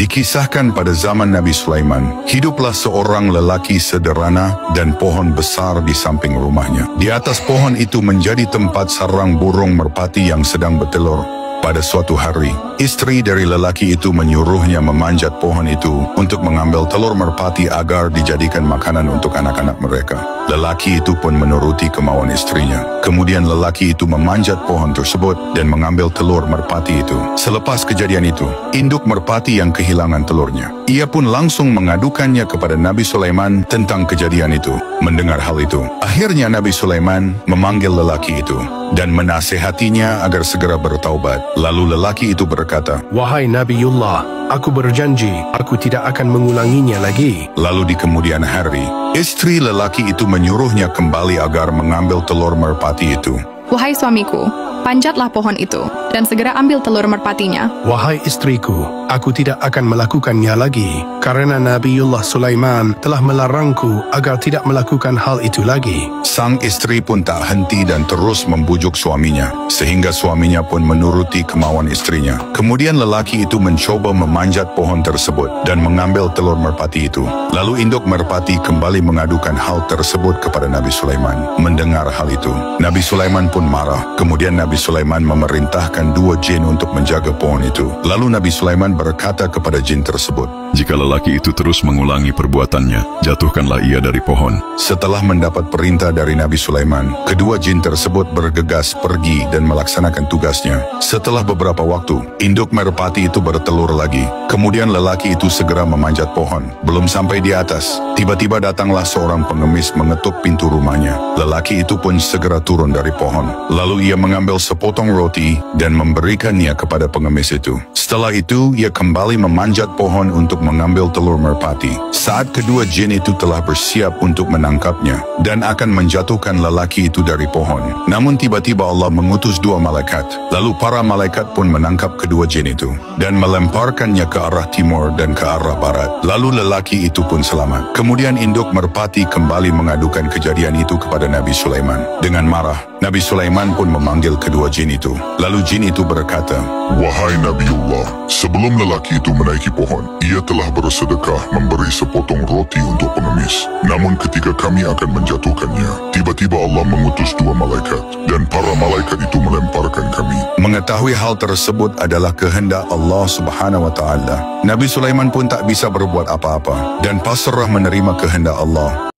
Dikisahkan pada zaman Nabi Sulaiman, hiduplah seorang lelaki sederhana dan pohon besar di samping rumahnya. Di atas pohon itu menjadi tempat sarang burung merpati yang sedang bertelur. Pada suatu hari, istri dari lelaki itu menyuruhnya memanjat pohon itu untuk mengambil telur merpati agar dijadikan makanan untuk anak-anak mereka. Lelaki itu pun menuruti kemauan istrinya. Kemudian lelaki itu memanjat pohon tersebut dan mengambil telur merpati itu. Selepas kejadian itu, induk merpati yang kehilangan telurnya. Ia pun langsung mengadukannya kepada Nabi Sulaiman tentang kejadian itu. Mendengar hal itu, akhirnya Nabi Sulaiman memanggil lelaki itu dan menasihatinya agar segera bertaubat. Lalu lelaki itu berkata, "Wahai Nabiullah, aku berjanji aku tidak akan mengulanginya lagi." Lalu di kemudian hari, istri lelaki itu menyuruhnya kembali agar mengambil telur merpati itu. "Wahai suamiku, panjatlah pohon itu dan segera ambil telur merpatinya." "Wahai istriku, aku tidak akan melakukannya lagi, karena Nabiullah Sulaiman telah melarangku agar tidak melakukan hal itu lagi." Sang istri pun tak henti dan terus membujuk suaminya, sehingga suaminya pun menuruti kemauan istrinya. Kemudian lelaki itu mencoba memanjat pohon tersebut dan mengambil telur merpati itu. Lalu induk merpati kembali mengadukan hal tersebut kepada Nabi Sulaiman. Mendengar hal itu, Nabi Sulaiman pun marah. Kemudian Nabi Sulaiman memerintahkan 2 jin untuk menjaga pohon itu. Lalu Nabi Sulaiman berkata kepada jin tersebut, "Jika lelaki itu terus mengulangi perbuatannya, jatuhkanlah ia dari pohon." Setelah mendapat perintah dari Nabi Sulaiman, kedua jin tersebut bergegas pergi dan melaksanakan tugasnya. Setelah beberapa waktu, induk merpati itu bertelur lagi. Kemudian lelaki itu segera memanjat pohon. Belum sampai di atas, tiba-tiba datanglah seorang pengemis mengetuk pintu rumahnya. Lelaki itu pun segera turun dari pohon. Lalu ia mengambil sepotong roti dan memberikannya kepada pengemis itu. Setelah itu, ia kembali memanjat pohon untuk mengambil telur merpati. Saat kedua jin itu telah bersiap untuk menangkapnya dan akan menjatuhkan lelaki itu dari pohon. Namun tiba-tiba Allah mengutus 2 malaikat. Lalu para malaikat pun menangkap kedua jin itu dan melemparkannya ke arah timur dan ke arah barat. Lalu lelaki itu pun selamat. Kemudian induk merpati kembali mengadukan kejadian itu kepada Nabi Sulaiman. Dengan marah, Nabi Sulaiman pun memanggil kedua jin itu. Lalu jin itu berkata, "Wahai Nabiullah, sebelum lelaki itu menaiki pohon, ia telah bersedekah memberi sepotong roti untuk pengemis. Namun ketika kami akan menjatuhkannya, tiba-tiba Allah mengutus 2 malaikat, dan para malaikat itu melemparkan kami." Mengetahui hal tersebut adalah kehendak Allah Subhanahu wa Ta'ala. Nabi Sulaiman pun tak bisa berbuat apa-apa dan pasrah menerima kehendak Allah.